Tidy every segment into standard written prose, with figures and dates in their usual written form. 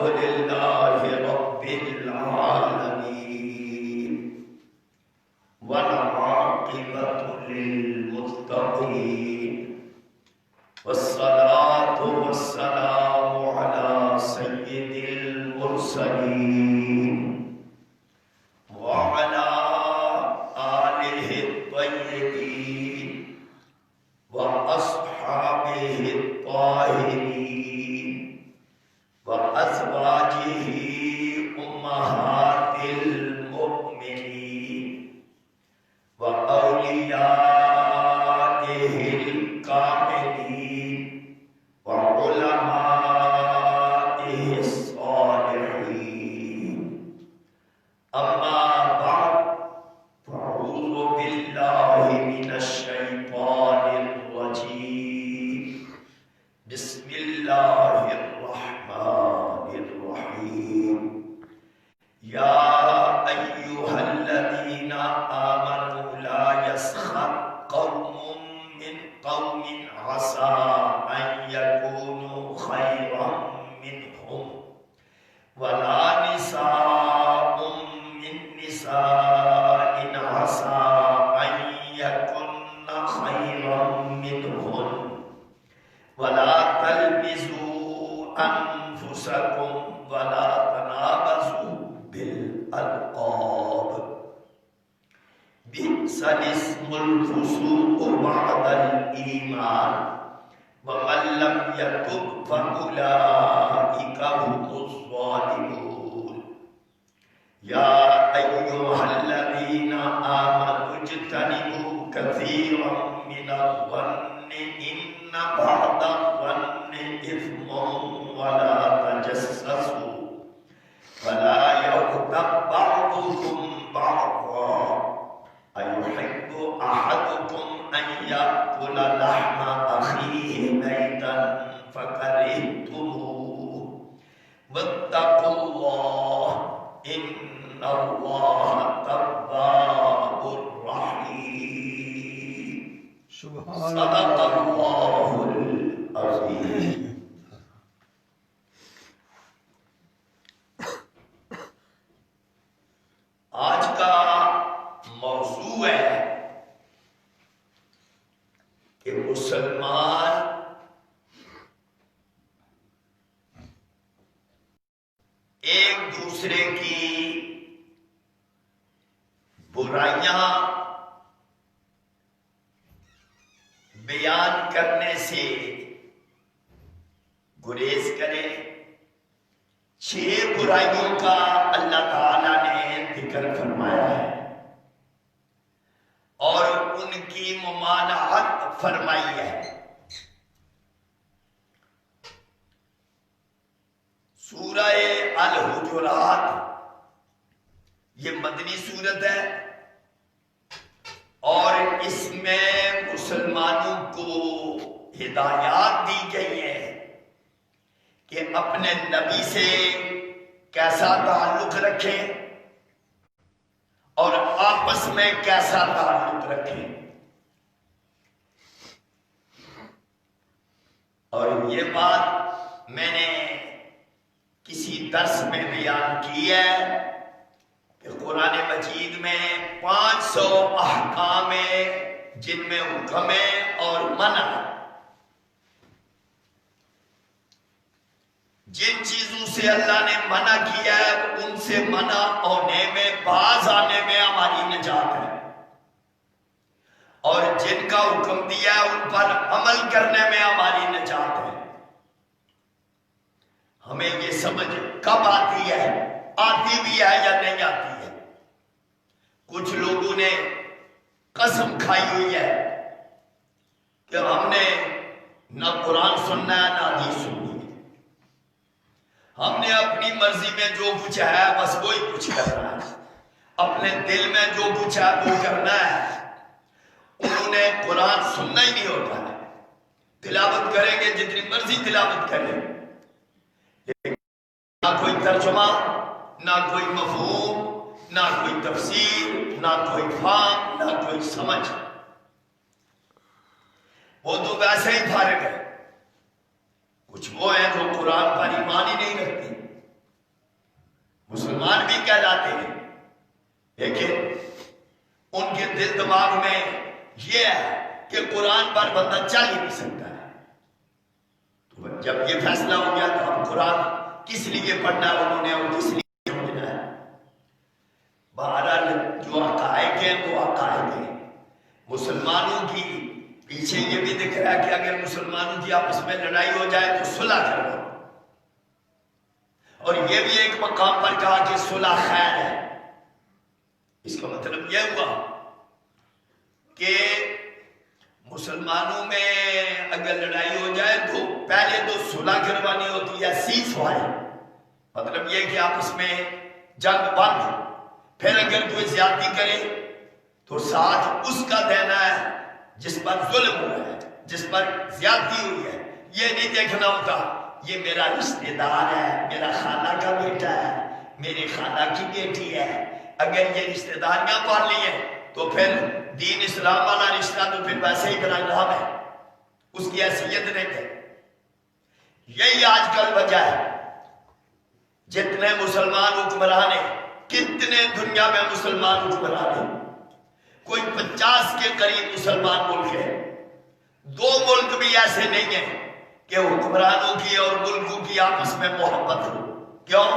لله رب العالمين والعاقبة للمتقين والصلاة والسلام على سيد المرسلين وعلى آله الطيبين وأصحابه الطاهرين وأزواجه أمهات المؤمنين وأوليائه الكاملين وعلمائه الصالحين أما بعد فأعوذ بالله من الشيطان الرجيم بسم الله الرحمن الرحيم يا أيها الذين آمنوا لا يسخر قوم من قوم عسى أن يكونوا خيرا منهم ولا نساء من نساء عسى أن يكن خيرا منهن ولا تلمزوا أنفسكم ولا تنابزوا بالألقاب بئس الاسم الفسوق بعد الإيمان ومن لم يتب فأولئك هم الظالمون يا أيها الذين آمنوا اجتنبوا كثيرا من الظن إن بعض الظن إثم ولا تجسسوا ولا يغتب بعضكم بعضا أيحب أحدكم أن يأكل لحم أخيه ميتا فكرهتموه واتقوا الله إن الله تواب رحيم صدق الله العظيم. آج کا موضوع ہے کہ مسلمان ایک دوسرے کی برائیاں بیان کرنے سے گریز کرے. 6 برائیوں کا اللہ تعالیٰ نے ذکر فرمایا ہے اور ان کی ممانعت فرمائی ہے. سورہ الحجرات یہ مدنی سورت ہے اور اس میں مسلمانوں کو ہدایات دی گئی ہے کہ اپنے نبی سے کیسا تعلق رکھیں اور آپس میں کیسا تعلق رکھیں. اور یہ بات میں نے کسی درس میں بیان کی ہے کہ قرآن مجید میں 500 احکام ہیں جن میں حکم ہے اور منع. جن چیزوں سے اللہ نے منع کیا ہے ان سے منع ہونے میں باز آنے میں ہماری نجات ہے اور جن کا حکم دیا ہے ان پر عمل کرنے میں ہماری نجات ہے. ہمیں یہ سمجھ کب آتی ہے بھی ہے یا نہیں آتی ہے. کچھ لوگوں نے قسم کھائی ہوئی ہے کہ ہم نے نہ قرآن سننا ہے نہ حدیث سننی ہے. ہم نے اپنی مرضی میں جو کچھ ہے بس وہی کچھ کرنا ہے. اپنے دل میں جو کچھ ہے وہ کرنا ہے. انہوں نے قرآن سننا ہی نہیں ہوتا ہے. تلاوت کریں گے جتنی مرضی تلاوت کریں لیکن نہ کوئی ترجمہ نہ کوئی مفہوم نہ کوئی تفسیر نہ کوئی فہم نہ کوئی سمجھ. وہ تو ویسے ہی فارغ ہے. کچھ وہ ہیں جو قرآن پر ایمان ہی نہیں رکھتے. مسلمان بھی کہلاتے ہیں، لیکن ان کے دل دماغ میں یہ ہے کہ قرآن پر بندہ چل ہی نہیں سکتا ہے۔ تو جب یہ فیصلہ ہو گیا تو اب قرآن کس لیے پڑھنا ہے انہوں نے، اور کس لیے سمجھنا ہے۔ بہرحال جو حقائق ہیں وہ حقائق ہیں۔ مسلمانوں کی پیچھے یہ بھی دکھ رہا ہے کہ اگر مسلمانوں کی آپس میں لڑائی ہو جائے تو صلح کرو، اور یہ بھی ایک مقام پر کہا کہ صلح خیر ہے۔ اس کا مطلب یہ ہوا کہ مسلمانوں میں اگر لڑائی ہو جائے تو پہلے تو صلح کروانی ہوتی ہے، سیز فائر، مطلب یہ کہ آپس میں جنگ بند، پھر اگر کوئی زیادتی کرے تو ساتھ اس کا دینا ہے جس پر ظلم ہوا ہے، جس پر زیادتی ہوئی ہے۔ یہ نہیں دیکھنا ہوتا یہ میرا رشتہ دار ہے، میرا خالہ کا بیٹا ہے، میری خالہ کی بیٹی ہے، اگر یہ رشتہ داریاں پال لی ہیں تو پھر دین اسلام والا رشتہ تو پھر ویسے ہی برا نام ہے، اس کی حیثیت نہیں ہے۔ یہی آج کل وجہ ہے، جتنے مسلمان حکمران ہیں، کتنے دنیا میں مسلمان حکمران ہیں، کوئی 50 کے قریب مسلمان ملک ہے۔ 2 ملک بھی ایسے نہیں ہیں کہ حکمرانوں کی اور ملکوں کی آپس میں محبت ہو۔ کیوں؟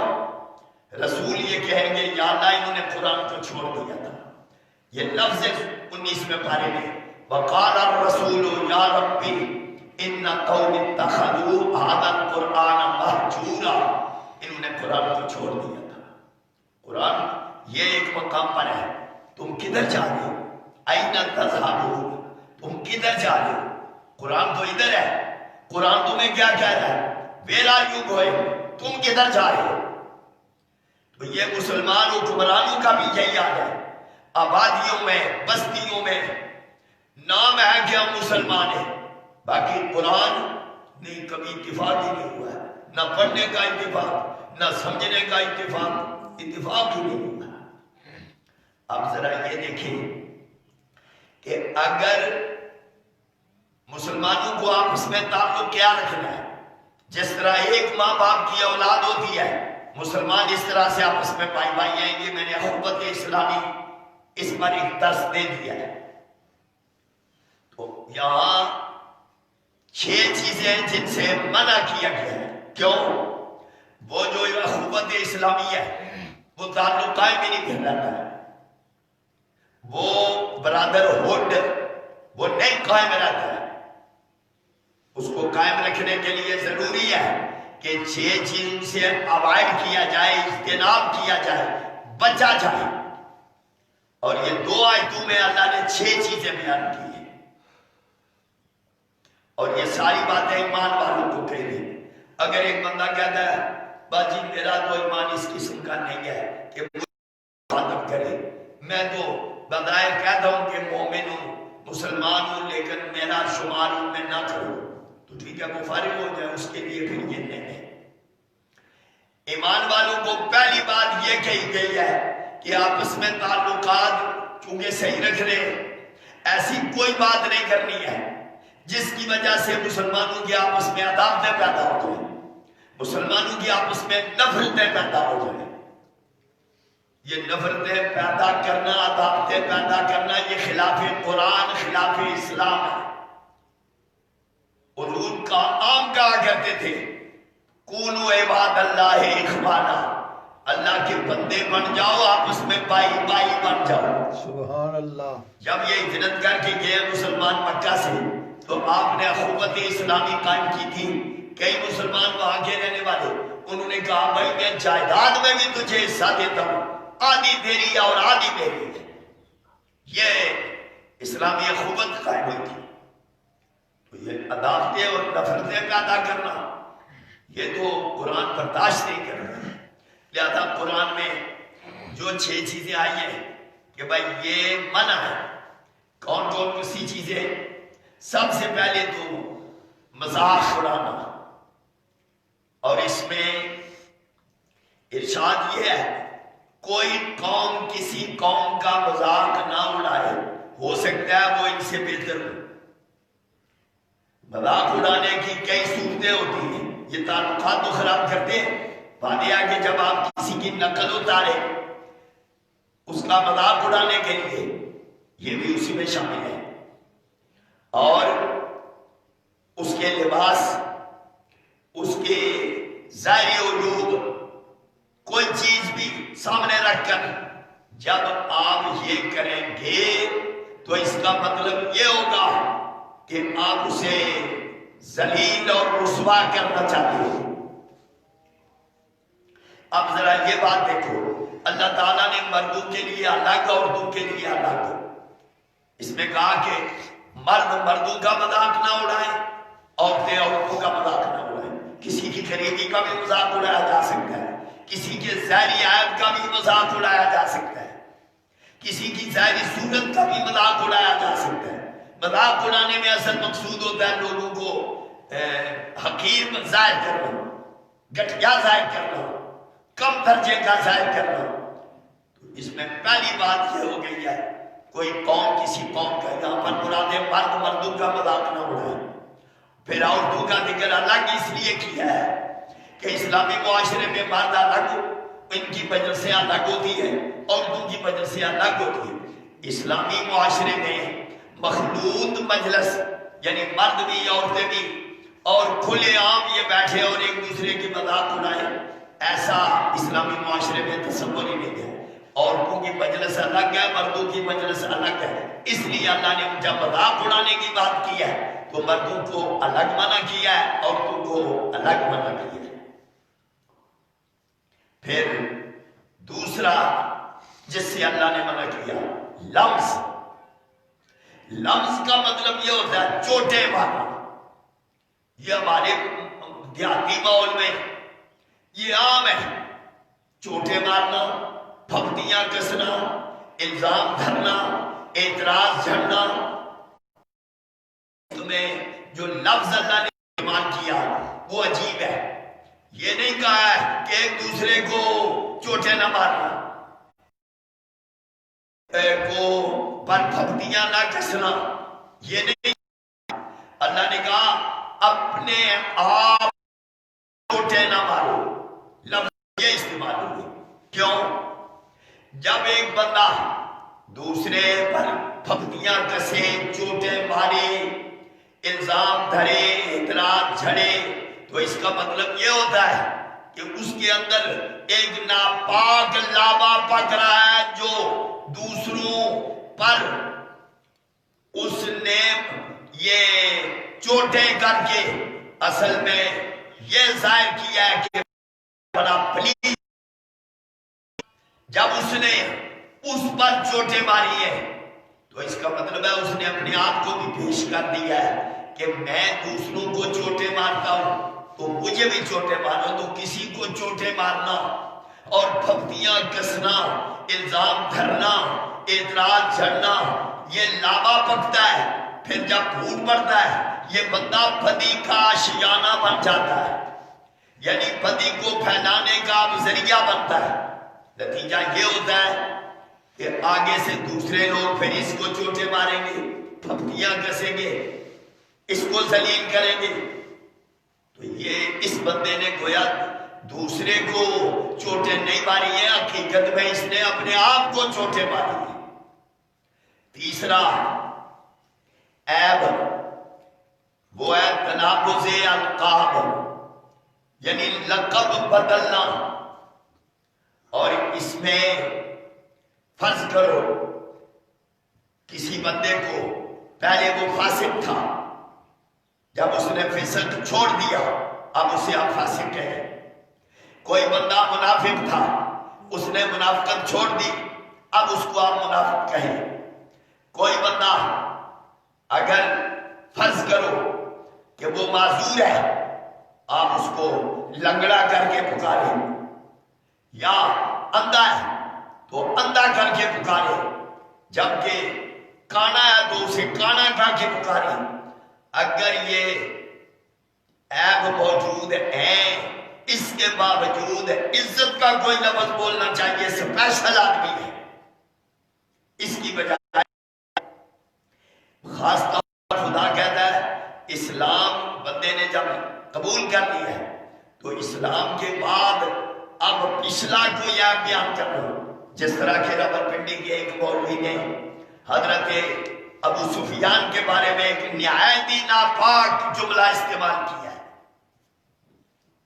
رسول یہ کہیں گے یا اللہ انہوں نے قرآن کو چھوڑ دیا تھا۔ یہ لفظ 19ویں پارے میں وقال الرسول یا ربی ان قوم اتخذوا هذا القرآن مہجورا، انہوں نے قرآن کو چھوڑ دیا تھا۔ قرآن یہ ایک مقام پر ہے، تم کدھر جا رہے ہو؟ این تذهبون، تم کدھر جا رہے ہو؟ قرآن تو ادھر ہے، قرآن تمہیں کیا کہہ رہا ہے؟ ویئر آر یو گوئنگ، تم کدھر جا رہے ہو؟ تو یہ مسلمان حکمرانوں کا بھی یہی حال ہے۔ آبادیوں میں، بستیوں میں نام ہے کہ ہم مسلمان ہیں، باقی قرآن نہیں، کبھی اتفاق ہی نہیں ہوا ہے، نہ پڑھنے کا اتفاق، نہ سمجھنے کا اتفاق ہی نہیں ہوا۔ اب ذرا یہ دیکھیں کہ اگر مسلمانوں کو آپس میں تعلق کیا رکھنا ہے، جس طرح ایک ماں باپ کی اولاد ہوتی ہے، مسلمان اس طرح سے آپس میں بھائی بھائی ہیں۔ یہ میں نے اخوت اسلامی اس پر ایک درس دے دیا ہے۔ تو یہاں 6 چیزیں ہیں جن سے منع کیا گیا ہے۔ کیوں؟ وہ جو اخوت اسلامی ہے وہ تعلق قائم ہی نہیں کر رہتا ہے، وہ برادر ہوڈ وہ نہیں قائم رہتا ہے۔ اس کو قائم رکھنے کے لیے ضروری ہے کہ 6 چیزوں سے اوائڈ کیا جائے، اجتناب کیا جائے، بچا جائے۔ اور یہ 2 آیتوں میں اللہ نے 6 چیزیں بیان کی ہیں، اور یہ ساری باتیں ایمان والوں کو کہنی۔ اگر ایک بندہ کہتا ہے باجی میرا تو ایمان اس قسم کا نہیں ہے کہ مخاطب کرے، میں تو بظاہر کہتا ہوں کہ مومن ہوں، مسلمان ہوں، لیکن میرا شمار ان میں نہ کرو، تو ٹھیک ہے وہ فارغ ہو جائے، اس کے لیے پھر یہ نہیں ہے۔ ایمان والوں کو پہلی بات یہ کہی گئی ہے کہ آپس میں تعلقات چونکہ صحیح رکھ رہے، ایسی کوئی بات نہیں کرنی ہے جس کی وجہ سے مسلمانوں کے آپس میں عداوتیں پیدا ہو جائیں، مسلمانوں کی آپس میں نفرتیں پیدا ہو جائیں۔ یہ نفرتیں پیدا کرنا، عداوتیں پیدا کرنا، یہ خلاف قرآن، خلاف اسلام ہے۔ حضور کا عام کہا کرتے تھے کونوا عباد اللہ اخوانا، اللہ کے بندے بن جاؤ، آپس میں بھائی بھائی بن جاؤ۔ سبحان اللہ۔ جب یہ ہجرت کر کے گئے مسلمان مکہ سے تو آپ نے اخوت اسلامی قائم کی تھی۔ کئی مسلمان وہاں کے رہنے والے، انہوں نے کہا بھائی میں جائیداد میں بھی تجھے حصہ دیتا ہوں، آدھی تیری ہے اور آدھی میری ہے۔ یہ اسلامی اخوت قائم ہوئی تھی۔ تو یہ عداوتیں اور نفرتیں پیدا کرنا، یہ تو قرآن برداشت نہیں کر رہا ہے۔ لہذا قرآن میں جو 6 چیزیں آئی ہیں کہ بھائی یہ منع ہے۔ کون کون سی چیزیں؟ سب سے پہلے تو مذاق اڑانا، اور اس میں ارشاد یہ ہے کوئی قوم کسی قوم کا مذاق نہ اڑائے، ہو سکتا ہے وہ ان سے بہتر ہو۔ مذاق اڑانے کی کئی صورتیں ہوتی ہیں، یہ تعلقات تو خراب کرتے ہیں، واضح کہ جب آپ کسی کی نقل اتارے اس کا مذاق اڑانے کے لیے، یہ بھی اسی میں شامل ہے، اور اس کے لباس، اس کے ظاہری وجود، کوئی چیز بھی سامنے رکھ کر جب آپ یہ کریں گے تو اس کا مطلب یہ ہوگا کہ آپ اسے ذلیل اور رسوا کرنا چاہتے ہیں۔ اب ذرا یہ بات دیکھو، اللہ تعالیٰ نے مردوں کے لیے الگ، عورتوں کے لیے الگ، اس میں کہا کہ مرد مردوں کا مذاق نہ اڑائیں، عورتیں عورتوں کا مذاق نہ اڑائیں۔ کسی کی غریبی کا بھی مذاق اڑایا جا سکتا ہے، کسی کے ظاہری عیب کا بھی مذاق اڑایا جا سکتا ہے، کسی کی ظاہری صورت کا بھی مذاق اڑایا جا سکتا ہے۔ مذاق اڑانے میں اصل مقصود ہوتا ہے لوگوں کو حقیر ظاہر کرنا، گھٹیا ظاہر کرنا، کم درجے کا ظاہر کرنا۔ تو اس میں پہلی بات یہ ہو گئی ہے، کوئی قوم کسی قوم کا، یہاں پر مراد ہے مرد مردوں کا مذاق نہ اڑائے۔ پھر عورتوں کا ذکر الگ اس لیے کیا ہے کہ اسلامی معاشرے میں مرد الگ، ان کی مجلسیں الگ ہوتی ہیں، عورتوں کی مجلسیں الگ ہوتی ہیں۔ اسلامی معاشرے میں مخلوط مجلس، یعنی مرد بھی عورتیں بھی، اور کھلے عام یہ بیٹھے اور ایک دوسرے کی مذاق اڑائیں، ایسا اسلامی معاشرے میں تصور ہی نہیں ہے۔ عورتوں کی مجلس الگ ہے، مردوں کی مجلس الگ ہے، اس لیے اللہ نے جب مذاق اڑانے کی بات کی ہے تو مردوں کو الگ منع کیا ہے، عورتوں کو الگ منع کیا ہے۔ پھر دوسرا جس سے اللہ نے منع کیا، لمس۔ لمس کا مطلب یہ ہوتا ہے چوٹے مارنا۔ یہ ہمارے دیہاتی ماحول میں یہ عام ہے، چوٹے مارنا، پھپتیاں کسنا، الزام دھرنا، اعتراض جھڑنا۔ تمہیں جو لفظ اللہ نے استعمال کیا وہ عجیب ہے۔ یہ نہیں کہا ہے کہ ایک دوسرے کو چوٹے نہ مارنا، کو پر پھپتیاں نہ کسنا، یہ نہیں۔ اللہ نے کہا اپنے آپ چوٹے نہ مارو، لفظ یہ استعمال ہوئے۔ کیوں؟ جب ایک بندہ دوسرے پر پھپتیاں کسے، چوٹے مارے، الزام دھرے، اعتراض جھڑے، تو اس کا مطلب یہ ہوتا ہے کہ اس کے اندر ایک ناپاک لاوا پک رہا ہے جو دوسروں پر اس نے یہ چوٹے کر کے اصل میں یہ ظاہر کیا ہے کہ بڑا پلیز۔ جب اس نے اس پر چوٹے ماری ہے تو اس کا مطلب ہے اس نے اپنے آپ کو بھی پیش کر دیا ہے کہ میں دوسروں کو چوٹے مارتا ہوں تو مجھے بھی چوٹے مارو۔ تو کسی کو چوٹے مارنا اور پھپتیاں کسنا، الزام دھرنا، اعتراض جھڑنا، یہ لاوا پکتا ہے۔ پھر جب پھوٹ پڑتا ہے یہ بندہ بدی کا آشیانہ بن جاتا ہے، یعنی بدی کو پھیلانے کا اب ذریعہ بنتا ہے۔ نتیجہ یہ ہوتا ہے کہ آگے سے دوسرے لوگ پھر اس کو چوٹے ماریں گے، پھپتیاں کسیں گے، اس کو ذلیل کریں گے۔ تو یہ اس بندے نے گویا دوسرے کو چوٹے نہیں ماری ہیں، حقیقت میں اس نے اپنے آپ کو چوٹے ماری ہیں۔ تیسرا عیب، وہ ہے تنابز القاب، یعنی لقب بدلنا۔ اور اس میں فرض کرو کسی بندے کو پہلے وہ فاسق تھا، جب اس نے فسق چھوڑ دیا اب اسے آپ فاسق کہیں۔ کوئی بندہ منافق تھا، اس نے منافقت چھوڑ دی، اب اس کو آپ منافق کہیں۔ کوئی بندہ اگر فرض کرو کہ وہ معذور ہے، آپ اس کو لنگڑا کر کے پکاریں، یا اندھا ہے تو اندھا کر کے پکارے، جبکہ کانا ہے تو اسے کانا کر کے پکارے۔ اگر یہ عیب موجود ہے، اس کے باوجود عزت کا کوئی لفظ بولنا چاہیے، اسپیشل آدمی ہے، اس کی بجائے خاص طور پر خدا کہتا ہے اسلام بندے نے جب قبول کر لیا ہے تو اسلام کے بعد اب پچھلا کو یا بیان کر رہا ہوں، جس طرح کہ راولپنڈی کے ایک مولوی نے حضرت ابو سفیان کے بارے میں ایک نہایت ہی ناپاک جملہ استعمال کیا ہے،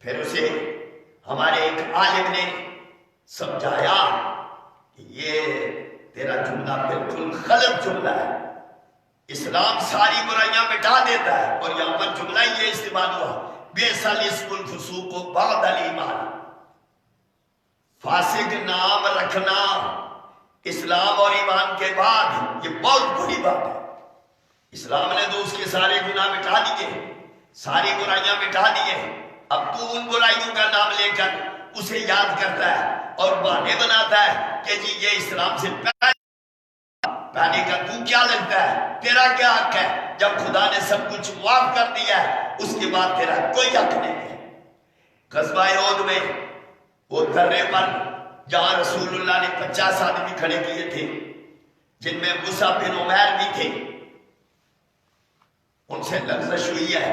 پھر اسے ہمارے ایک عالم نے سمجھایا کہ یہ تیرا جملہ بالکل غلط جملہ ہے، اسلام ساری برائیاں مٹا دیتا ہے، اور یہاں پر جملہ یہ استعمال ہوا بئس الاسم الفسوق بعد الایمان، فاسق نام رکھنا اسلام اور ایمان کے بعد یہ بہت بڑی بات ہے۔ اسلام نے تو اس کے سارے گناہ مٹا دیے، ساری برائیاں مٹا دیے، اب تو ان برائیوں کا نام لے کر اسے یاد کرتا ہے اور بہانے بناتا ہے کہ جی یہ اسلام سے پہلے کا تو کیا لگتا ہے، تیرا کیا حق ہے جب خدا نے سب کچھ معاف کر دیا ہے، اس کے بعد تیرا کوئی حق نہیں ہے۔ غزوہ احد میں وہ درے پر جہاں رسول اللہ نے 50 آدمی کھڑے کیے تھے، جن میں مصعب بن عمیر بھی تھے، ان سے لغزش ہوئی ہے،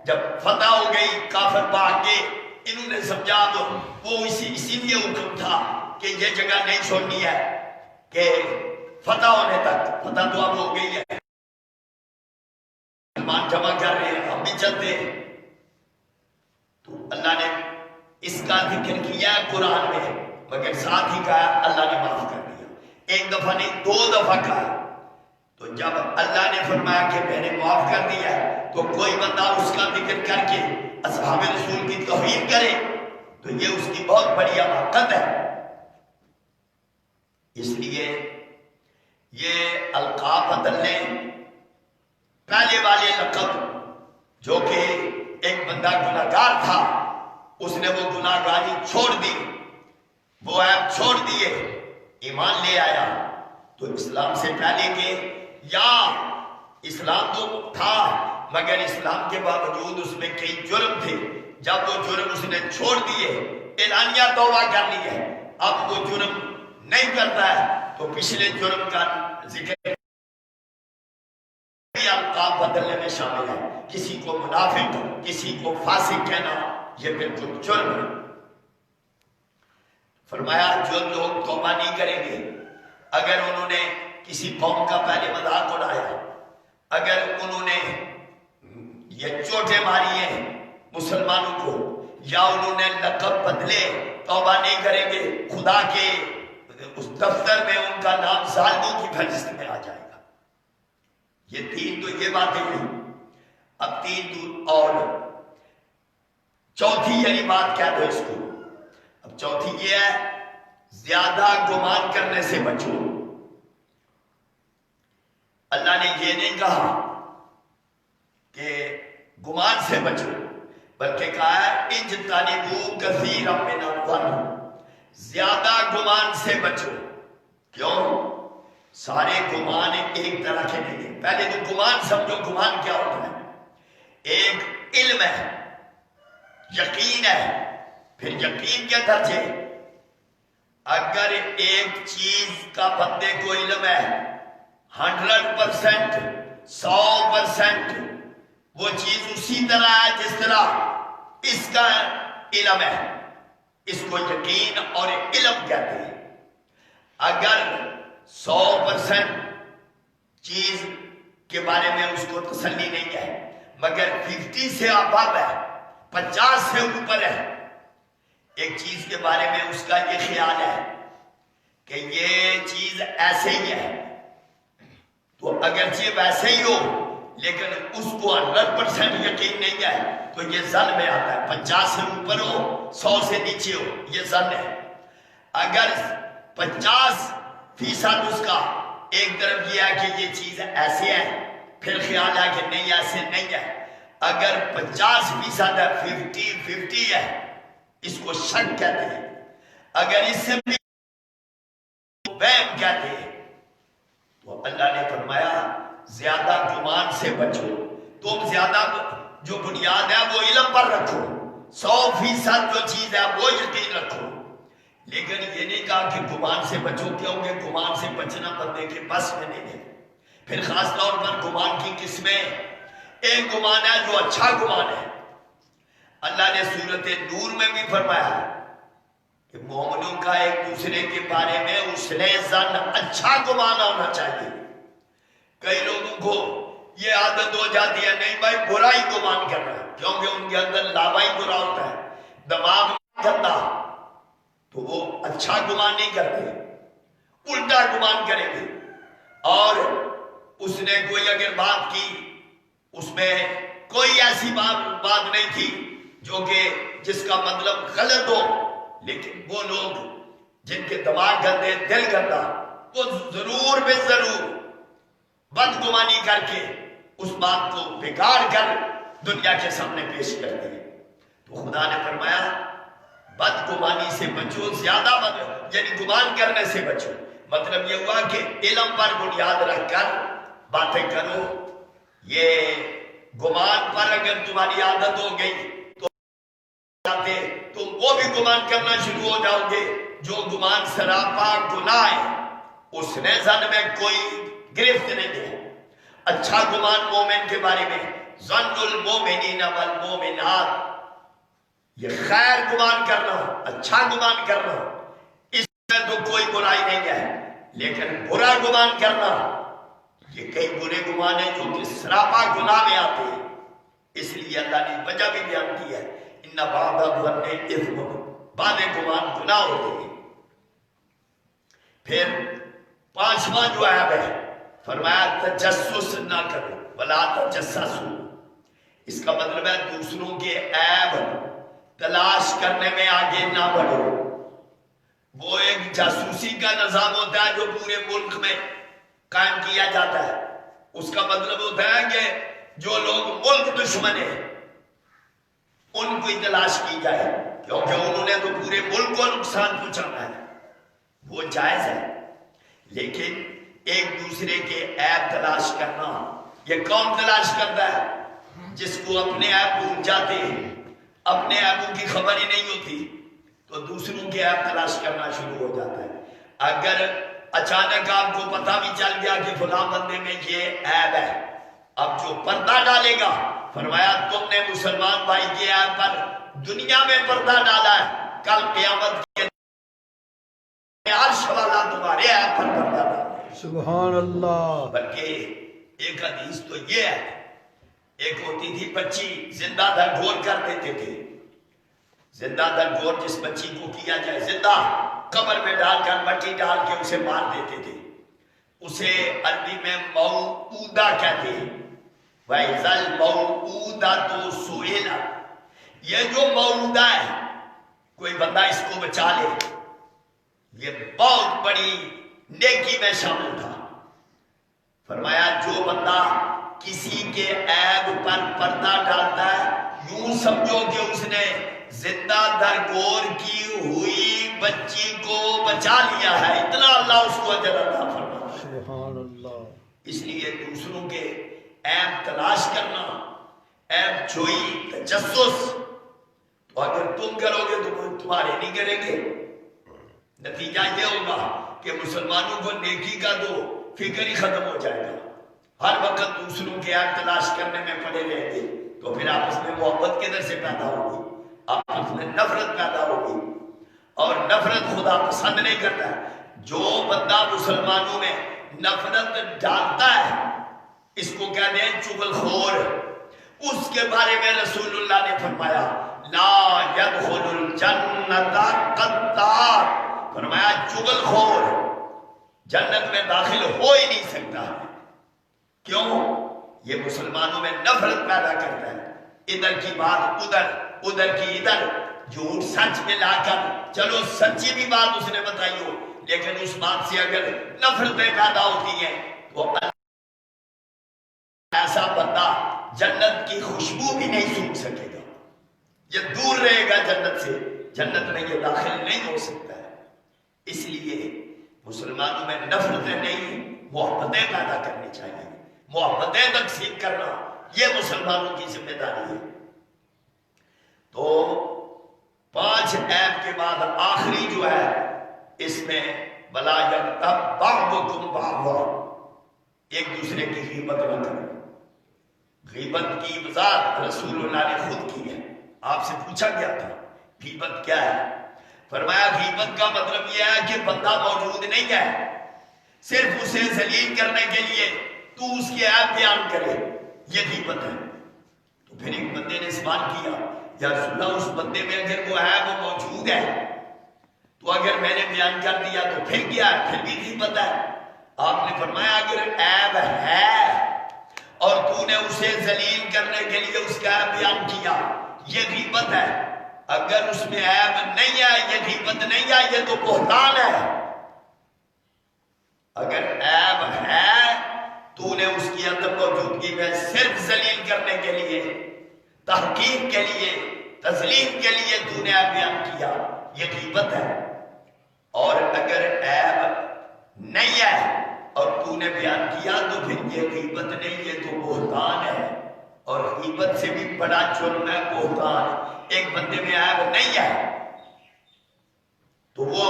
جب فتح ہو گئی کافر بھاگ کے، انہوں نے سمجھا وہ اسی لیے حکم تھا کہ یہ جگہ نہیں چھوڑنی ہے کہ فتح ہونے تک، فتح تو اب ہو گئی ہے، مسلمان جمع کر رہے ہیں، ہم بھی چلتے ہیں، تو اللہ نے اس کا ذکر کیا قرآن میں، مگر ساتھ ہی کہا اللہ نے معاف کر دیا، ایک دفعہ نہیں 2 دفعہ کہا، تو جب اللہ نے فرمایا کہ میں نے معاف کر دیا تو کوئی بندہ اس کا ذکر کر کے اصحاب رسول کی توہین کرے تو یہ اس کی بہت بڑی حماقت ہے۔ اس لیے یہ القاب بدل لیں، پہلے والے لقب جو کہ ایک بندہ گناہگار تھا، اس نے وہ گناہگاری چھوڑ دی، وہ عیب چھوڑ دیے، ایمان لے آیا، تو اسلام سے پہلے کے یا اسلام تو تھا مگر اسلام کے باوجود اس میں کئی جرم تھے، جب وہ جرم اس نے چھوڑ دیے، اعلانیہ توبہ کر لی ہے، اب وہ جرم نہیں کرتا ہے، تو پچھلے جرم کا ذکر القاب بدلنے میں شامل ہے، کسی کو منافق کسی کو فاسق کہنا یہ بالکل جرم ہے۔ فرمایا جو لوگ توبہ نہیں کریں گے، اگر انہوں نے کسی قوم کا پہلے مذاق اڑایا، اگر انہوں نے یہ چوٹیں ماری ہیں مسلمانوں کو، یا انہوں نے لقب بدلے، توبہ نہیں کریں گے، خدا کے اس دفتر میں ان کا نام ظالموں کی فہرست میں آ جائے گا۔ یہ 3 تو یہ باتیں ہوئی، اب 3 اور چوتھی یعنی بات کیا دو اس کو، اب چوتھی یہ ہے زیادہ گمان کرنے سے بچو۔ اللہ نے یہ نہیں کہا کہ گمان سے بچو، بلکہ کہا ہے اجتنبوا کثیرا من الظن، زیادہ گمان سے بچو۔ کیوں؟ سارے گمان ایک طرح کے نہیں ہیں۔ پہلے تو گمان سمجھو، گمان کیا ہوتا ہے؟ ایک علم ہے، یقین ہے، پھر یقین کے درجے، اگر ایک چیز کا بندے کو علم ہے 100%، 100%، وہ چیز اسی طرح ہے جس طرح اس کا علم ہے، اس کو یقین اور علم کہتے ہیں۔ اگر 100% چیز کے بارے میں اس کو تسلی نہیں ہے، مگر 50 سے ابو ہے، 50 سے اوپر ہے، ایک چیز کے بارے میں اس کا یہ خیال ہے کہ یہ چیز ایسے ہی ہے، تو اگرچہ ویسے ہی ہو لیکن اس کو 100% یقین نہیں ہے تو یہ ظن میں آتا ہے۔ 50 سے اوپر ہو، 100 سے نیچے ہو، یہ ظن ہے۔ اگر 50% اس کا ایک طرف یہ ہے کہ یہ چیز ایسے ہے، پھر خیال ہے کہ نہیں ایسے نہیں ہے، اگر 50% ہے، 50-50 ہے، اس کو شک کہتے ہیں۔ اگر اس سے بھی وہم کہتے ہیں، تو اللہ نے فرمایا زیادہ گمان سے بچو، تم زیادہ جو بنیاد ہے وہ علم پر رکھو، 100% جو چیز ہے وہ یقین رکھو، لیکن یہ نہیں کہا کہ گمان سے بچو، کیونکہ گمان سے بچنا بندے کے بس میں نہیں ہے۔ پھر خاص طور پر گمان کی قسمیں، ایک گمان ہے جو اچھا گمان ہے، اللہ نے سورۃ نور میں بھی فرمایا کہ مومنوں کا ایک دوسرے کے بارے میں حسن ظن اچھا گمان ہونا چاہیے. کئی لوگوں کو یہ عادت ہو جاتی ہے نہیں بھائی برا ہی گمان کرنا، کیونکہ ان کے اندر لاوا ہی برا ہوتا ہے، دماغ گندا، تو وہ اچھا گمان نہیں کرتے، الٹا گمان کریں گے. اور اس نے کوئی اگر بات کی اس میں کوئی ایسی بات نہیں تھی جو کہ جس کا مطلب غلط ہو، لیکن وہ لوگ جن کے دماغ گندے دل گندا وہ ضرور بے ضرور بدگمانی کر کے اس بات کو بگاڑ کر دنیا کے سامنے پیش کرتے ہیں. تو خدا نے فرمایا بدگمانی سے بچو، زیادہ یعنی گمان کرنے سے بچو. مطلب یہ ہوا کہ علم پر بنیاد رکھ کر باتیں کرو. یہ گمان پر اگر تمہاری عادت ہو گئی تو تم وہ بھی گمان کرنا شروع ہو جاؤ گے جو گمان سراپا گناہ ہے، اس نے ظن میں کوئی گرفت نہیں ہے. اچھا گمان مومن کے بارے میں ظن المومنین والمومنات، یہ خیر گمان کرنا، اچھا گمان کرنا، اس میں تو کوئی برائی نہیں ہے. لیکن برا گمان کرنا، یہ کئی برے گمان ہیں جو کہ سراپا گناہ میں آتے ہیں. اس لیے اللہ نے وجہ بھی بیان کی ہے ان بعض الظن اثم، بعض گمان گناہ ہوتے ہیں. پھر پانچواں جو عیب ہے فرمایا تجسس نہ کرو ولا تجسسوا. اس کا مطلب ہے دوسروں کے عیب تلاش کرنے میں آگے نہ بڑھو. وہ ایک جاسوسی کا نظام ہوتا ہے جو پورے ملک میں قائم کیا جاتا ہے. اس کا مطلب ہوتا ہے کہ جو لوگ ملک دشمن ہیں ان کو تلاش کی جائے، کیونکہ انہوں نے تو پورے ملک کو نقصان پہنچانا ہے. وہ جائز ہے، لیکن ایک دوسرے کے عیب تلاش کرنا، یہ کون تلاش کرتا ہے؟ جس کو اپنے عیب بھول جاتے ہیں، اپنے عیبوں کی خبر ہی نہیں ہوتی تو دوسروں کے عیب تلاش کرنا شروع ہو جاتا ہے. اگر اچانک آپ کو پتہ بھی چل گیا کہ فلاں بندے میں یہ عیب ہے، اب جو پردہ ڈالے گا، فرمایا تم نے مسلمان بھائی کے عیب پر دنیا میں پردہ ڈالا ہے، کل قیامت کے عرش والا تمہارے عیب پر پردہ ڈالے. سبحان اللہ. بلکہ ایک حدیث تو یہ ہے، ایک ہوتی تھی بچی زندہ درگور کر دیتے تھے. زندہ درگور جس بچی کو کیا جائے زندہ، قبر میں ڈال کر مٹی ڈال کے اسے مار دیتے تھے. اسے عربی میں موعودہ کہتے ہیں. وَإِذَا الْمَوْعُودَةُ سُئِلَتْ، یہ جو موعودہ ہے کوئی بندہ اس کو بچا لے، یہ بہت بڑی نیکی میں شامل تھا. فرمایا جو بندہ کسی کے عیب پر پردہ ڈالتا ہے، یوں سمجھو کہ اس نے زندہ درگور کی ہوئی بچی کو بچا لیا ہے، اتنا اللہ اس کو اجر عطا فرماتا ہے. سبحان اللہ. اس لیے دوسروں کے عیب تلاش کرنا، عیب جوئی، تجسس، تو اگر تم کرو گے تو تمہارے نہیں کریں گے. نتیجہ یہ ہوگا کہ مسلمانوں کو نیکی کا تو فکر ہی ختم ہو جائے گا. ہر وقت دوسروں کے عیب تلاش کرنے میں پڑے رہیں گے تو پھر آپس میں محبت کدھر سے پیدا ہوگی؟ آپس میں نفرت پیدا ہوگی، اور نفرت خدا پسند نہیں کرتا ہے. جو بندہ مسلمانوں میں نفرت ڈالتا ہے اس کو کہتے ہیں چغل خور. اس کے بارے میں رسول اللہ نے فرمایا لا يدخل الجنت قطار، فرمایا چغل خور جنت میں داخل ہو ہی نہیں سکتا. کیوں؟ یہ مسلمانوں میں نفرت پیدا کرتا ہے. ادھر کی بات ادھر، ادھر کی ادھر، جھوٹ سچ ملا کر، چلو سچی بھی بات اس نے بتائی ہو لیکن اس بات سے اگر نفرتیں پیدا ہوتی ہیں تو ایسا بندہ جنت کی خوشبو بھی نہیں سونگھ سکے گا. یہ دور رہے گا جنت سے، جنت میں یہ داخل نہیں ہو سکتا ہے. اس لیے مسلمانوں میں نفرتیں نہیں، محبتیں پیدا کرنی چاہیے. محبتیں تقسیم کرنا یہ مسلمانوں کی ذمہ داری ہے. تو 5 عیب کے بعد آخری جو ہے اس میں بلا یغتب بعضکم بعضا، ایک دوسرے کی غیبت نہ کرو. غیبت کی وضاحت رسول اللہ نے خود کی ہے. آپ سے پوچھا گیا تھا غیبت کیا ہے؟ فرمایا غیبت کا مطلب یہ ہے کہ بندہ موجود نہیں ہے، صرف اسے ذلیل کرنے کے لیے تو اس کے عیب بیان کرے، یہ غیبت ہے۔ تو پھر ایک بندے نے سوال کیا، یا رسول اللہ اس بندے میں اگر وہ عیب موجود ہے تو اگر میں نے بیان کر دیا تو پھر کیا ہے؟ پھر بھی غیبت ہے۔ آپ نے فرمایا اگر عیب ہے اور تو نے اسے ذلیل کرنے کے لیے اس کا عیب بیان کیا، یہ غیبت ہے۔ اگر اس میں عیب نہیں ہے یہ غیبت نہیں ہے، یہ تو بہتان ہے۔ اگر عیب ہے تو نے اس کی عدم موجودگی میں صرف ذلیل کرنے کے لیے، تحقیق کے لیے، تذلیل کے لیے تو نے عیب بیان کیا، یہ غیبت ہے۔ اور اگر عیب نہیں ہے اور تو نے بیان کیا تو پھر یہ غیبت نہیں، یہ تو بہتان ہے۔ اور غیبت سے بھی بڑا جرم ہے بہتان۔ ایک بندے میں عیب نہیں ہے تو وہ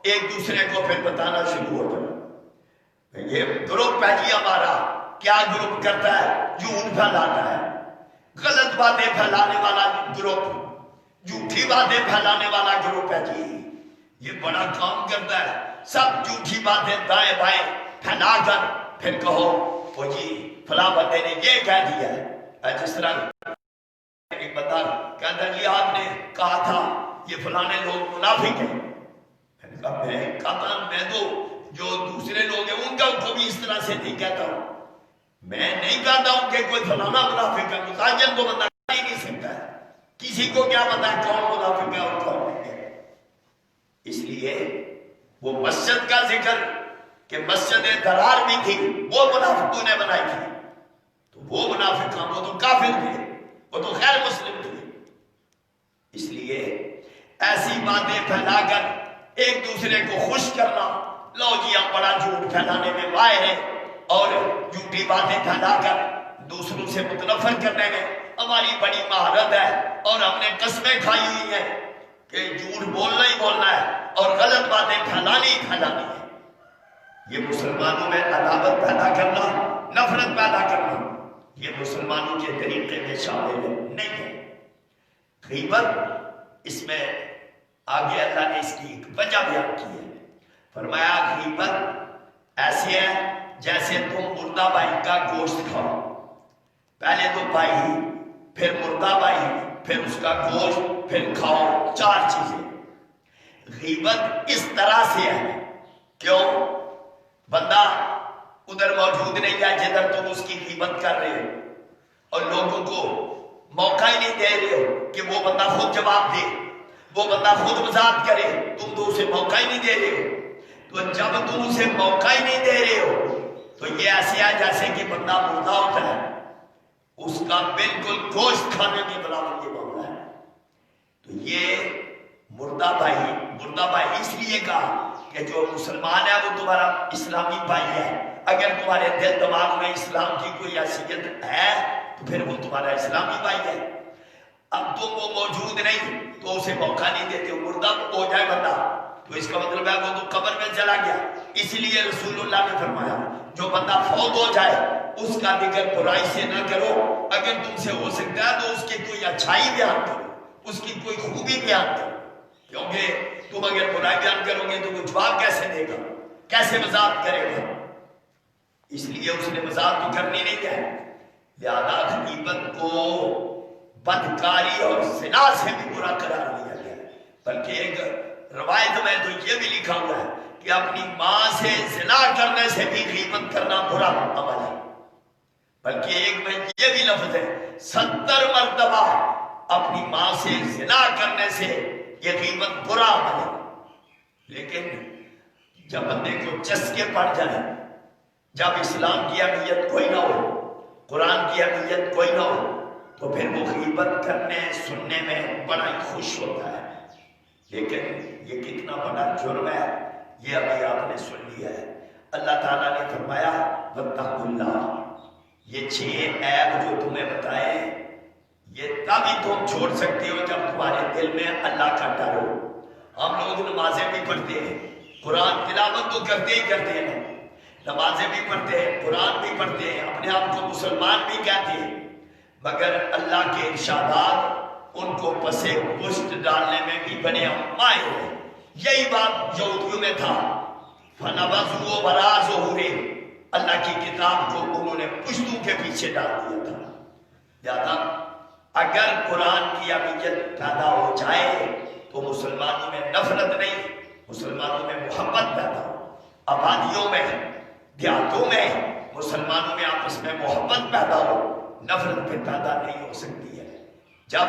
ایک دوسرے کو پھر بتانا شروع ہو جائے، یہ گروپ ہے جی ہمارا، کیا گروپ کرتا ہے؟ جھوٹ پھیلاتا ہے، غلط باتیں پھیلانے والا گروپ، جھوٹی باتیں پھیلانے والا گروپ ہے جی، یہ بڑا کام کرتا ہے۔ سب جھوٹی باتیں دائیں بائیں پھیلا کر پھر کہو وہ جی فلاں بندے نے یہ کہہ دیا ہے۔ جس طرح ایک بندہ کہتا جی آپ نے کہا تھا یہ فلانے لوگ منافق ہیں، میں نے کہا میں کہتا میں تو جو دوسرے لوگ ہیں ان کا کو بھی اس طرح سے نہیں کہتا ہوں، میں نہیں کہتا ہوں کہ کوئی فلانا منافق ہے، متعین کو بندہ کہہ نہیں سکتا ہے، کسی کو کیا پتا ہے کون منافق ہے اور کون نہیں ہے۔ اس لیے وہ مسجد کا ذکر کہ مسجد درار بھی تھی وہ منافقوں نے بنائی تھی، تو وہ منافق ہم وہ تو کافر تھے، وہ تو غیر مسلم تھے۔ اس لیے ایسی باتیں پھیلا کر ایک دوسرے کو خوش کرنا، لو جی ہم بڑا جھوٹ پھیلانے میں ماہر ہیں اور جھوٹی باتیں پھیلا کر دوسروں سے متنفر کرنے میں ہماری بڑی مہارت ہے، اور ہم نے قسمیں کھائی ہوئی ہیں کہ جھوٹ بولنا ہی بولنا ہے اور غلط باتیں پھیلانی ہی پھیلانی ہے۔ یہ مسلمانوں میں عداوت پیدا کرنا، نفرت پیدا کرنا، یہ مسلمانوں کے طریقے میں شامل نہیں ہے۔ غیبت، اس میں آگے اللہ نے اس کی ایک وجہ بیان کی ہے، فرمایا غیبت ایسی ہے جیسے تم مردہ بھائی کا گوشت کھاؤ، پہلے تو بھائی، پھر مردہ بھائی، پھر اس کا گوشت، پھر کھاؤ، چار چیزیں۔ غیبت اس طرح سے ہے، کیوں؟ بندہ ادھر موجود نہیں ہے جدھر تم اس کی غیبت کر رہے ہو، اور لوگوں کو موقع ہی نہیں دے رہے ہو کہ وہ بندہ خود جواب دے، وہ بندہ خود وضاحت کرے، تم تو اسے موقع ہی نہیں دے رہے ہو۔ تو جب تم اسے موقع ہی نہیں دے رہے ہو تو یہ ایسے ہے جیسے کہ بندہ مردہ ہوتا ہے، اس کا بالکل گوشت کھانے کے برابر یہ معاملہ ہے۔ تو یہ مردہ بھائی اس لیے کہا کہ جو مسلمان ہے وہ تمہارا اسلامی بھائی ہے، اگر تمہارے دل دماغ میں اسلام کی کوئی حیثیت ہے تو پھر وہ تمہارا اسلامی بھائی ہے۔ اب تم وہ موجود نہیں تو اسے موقع نہیں دیتے، مردہ ہو جائے بندہ تو اس کا مطلب ہے وہ تو قبر میں چلا گیا۔ اس لیے رسول اللہ نے فرمایا جو بندہ فوت ہو جائے اس کا ذکر برائی سے نہ کرو، اگر تم سے ہو سکتا ہے تو اس کی کوئی اچھائی بیان کرو، اس کی کوئی خوبی بیان کرو، کیونکہ تم اگر برائی بیان کرو گے تو وہ جواب کیسے دے گا، کیسے وضاحت کرے گا؟ اس لیے اس نے وضاحت تو کرنی نہیں ہے۔ لہذا غیبت کو بدکاری اور زنا سے بھی برا قرار دیا گیا، بلکہ ایک روایت میں تو یہ بھی لکھا ہوا ہے کہ اپنی ماں سے زنا کرنے سے بھی غیبت کرنا برا عمل ہے، بلکہ ایک میں یہ بھی لفظ ہے 70 مرتبہ اپنی ماں سے زنا کرنے سے یہ غیبت برا عمل ہے۔ لیکن جب بندے کو چسکے پڑ جائے، جب اسلام کی اہمیت کوئی نہ ہو، قرآن کی اہمیت کوئی نہ ہو، تو پھر وہ غیبت کرنے سننے میں بڑا ہی خوش ہوتا ہے۔ لیکن یہ کتنا بڑا جرم ہے یہ ابھی آپ نے سن لیا ہے۔ اللہ تعالیٰ نے فرمایا واتقوا اللہ، یہ 6 عیب جو تمہیں بتائے یہ تبھی تم چھوڑ سکتے ہو جب تمہارے دل میں اللہ کا ڈر ہو۔ ہم لوگ نمازیں بھی پڑھتے ہیں، قرآن تلاوت تو کرتے ہی کرتے ہیں، نمازیں بھی پڑھتے ہیں، قرآن بھی پڑھتے ہیں، اپنے آپ کو مسلمان بھی کہتے ہیں، مگر اللہ کے ارشادات ان کو پسے پشت ڈالنے میں بھی بڑے ماہر ہیں۔ یہی بات یہودیوں میں تھا، فَنَبَذُوهُ وَرَاءَ ظُهُورِهِمْ، اللہ کی کتاب کو انہوں نے پشتوں کے پیچھے ڈال دیا تھا۔ لہذا اگر قرآن کی اہمیت پیدا ہو جائے تو مسلمانوں میں نفرت نہیں، مسلمانوں میں محبت پیدا ہو۔ آبادیوں میں، دیہاتوں میں مسلمانوں میں آپس میں محبت پیدا ہو، نفرت پہ پیدا نہیں ہو سکتی ہے۔ جب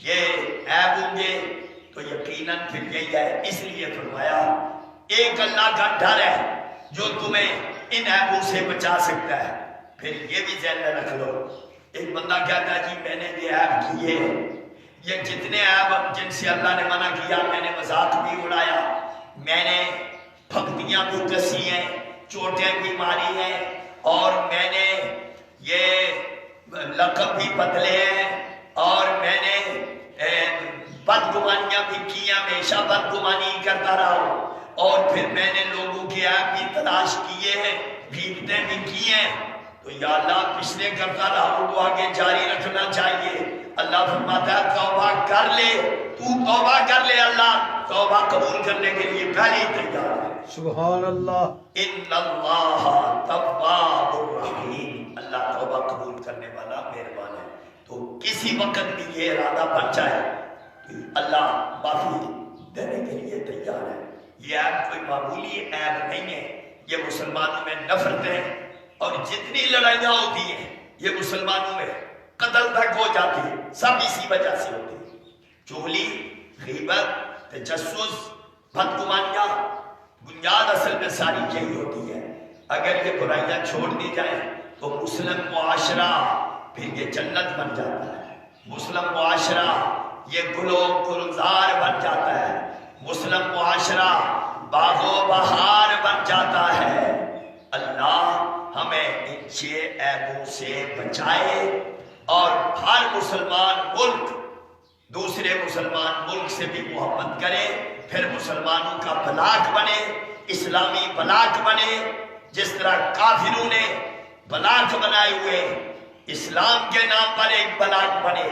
یہ عیب ہوں گے تو یقیناً پھر یہی ہے، اس لیے فرمایا ایک اللہ کا ڈر ہے جو تمہیں ان عیبوں سے بچا سکتا ہے۔ پھر یہ بھی ذہن میں رکھ لو، ایک بندہ کہتا ہے جی میں نے یہ عیب کیے، یہ جتنے عیب جن سے اللہ نے منع کیا، میں نے مذاق بھی اڑایا، میں نے پھپتیاں بھی کسی ہیں، چوٹیں بھی ماری ہیں، اور میں نے یہ لقب بھی بدلے ہیں، اور میں نے بدگمانیاں بھی کی، ہمیشہ بدگمانی کرتا رہا ہوں، اور پھر میں نے لوگوں کے عیب بھی تلاش کیے ہیں، بھیڑتیں بھی کی ہیں، تو یا اللہ پچھلے کرتا رہا ہوں تو آگے جاری رکھنا چاہیے۔ اللہ فرماتا ہے توبہ کر لے، تو توبہ کر لے، اللہ توبہ قبول کرنے کے لیے پہلے ہی تیار ہے۔ سبحان اللہ۔ ان اللہ تواب الرحیم، اللہ توبہ قبول کرنے والا مہربان ہے۔ تو کسی وقت بھی یہ ارادہ بن جائے کہ اللہ معافی دینے کے لیے تیار ہے۔ یہ عیب کوئی معمولی عیب نہیں ہے، یہ مسلمانوں میں نفرتیں اور جتنی لڑائیاں ہوتی ہیں یہ مسلمانوں میں قتل تک ہو جاتی ہے، سب اسی وجہ سے ہوتی ہے۔ چغلی، غیبت، تجسس، بدگمانیاں، بنیاد اصل میں ساری یہی ہوتی ہے۔ اگر یہ برائیاں چھوڑ دی جائیں تو مسلم معاشرہ پھر یہ جنت بن جاتا ہے، مسلم معاشرہ یہ گل و گلزار بن جاتا ہے، مسلم معاشرہ باغ و بہار بن جاتا ہے۔ اللہ ہمیں ان چھ عیبوں سے بچائے اور ہر مسلمان ملک دوسرے مسلمان ملک سے بھی محبت کرے، پھر مسلمانوں کا بلاک بنے، اسلامی بلاک بنے، جس طرح کافروں نے بلاک بنائے ہوئے اسلام کے نام پر ایک بلاک بنے،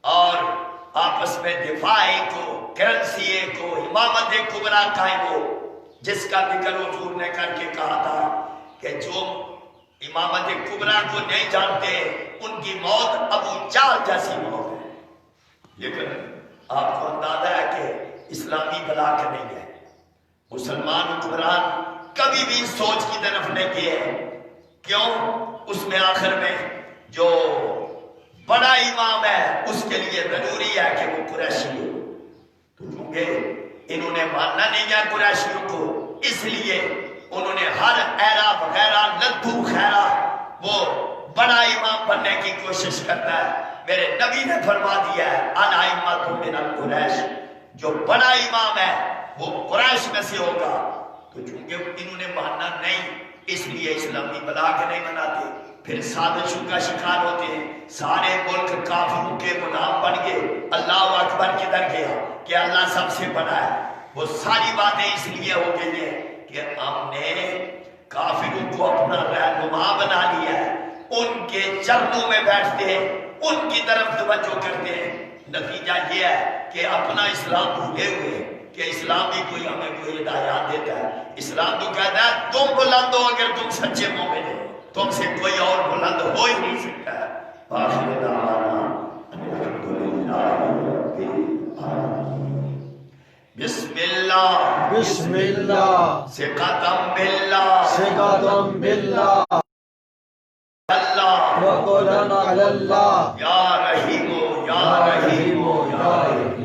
اور آپس میں دفاع کو، کرنسی کو، امامت کبریٰ قائم ہو، جس کا ذکر حضور نے کر کے کہا تھا کہ جو امامت کبریٰ کو نہیں جانتے ان کی موت ابو جہل جیسی موت ہے۔ لیکن آپ کو اندازہ ہے کہ اسلامی بلاک نہیں ہے، مسلمان حکمران کبھی بھی سوچ کی طرف نہیں گئے، کیوں؟ اس میں آخر میں جو بڑا امام ہے اس کے لیے ضروری ہے کہ وہ قریشی ہو، تو چونکہ انہوں نے ماننا نہیں ہے قریشیوں کو، اس لیے انہوں نے ہر ایرا وغیرہ لدھو خیرہ وہ بڑا امام بننے کی کوشش کرتا ہے۔ میرے نبی نے فرما دیا ہے الائمۃ من القریش، جو بڑا امام ہے وہ قریش میں سے ہوگا، تو چونکہ انہوں نے ماننا نہیں اس لیے اسلامی بلاک نہیں مناتے، پھر سازشوں کا شکار ہوتے ہیں، سارے ملک کافروں کے غلام بن گئے۔ اللہ اکبر کدھر گیا کہ اللہ سب سے بڑا ہے؟ وہ ساری باتیں اس لیے ہو گئی ہیں کہ ہم نے کافروں کو اپنا رہنما بنا لیا ہے، ان کے چرنوں میں بیٹھتے ہیں، ان کی طرف توجہ کرتے ہیں، نتیجہ یہ ہے کہ اپنا اسلام بھولے ہوئے کہ اسلام بھی کوئی ہمیں کوئی ہدایات دیتا ہے۔ اسلام تو کہتا ہے تم بلند ہو اگر تم سچے مومن ہو، تم سے کوئی اور بلند ہو ہی نہیں سکتا ہے۔ آخر دعوانا الحمدللہ رب العالمین۔ بسم اللہ، بسم اللہ، ثقتم باللہ، ثقتم باللہ، اللہ وقولاً علی اللہ، یا رحیم یا رحیم یا رحیم۔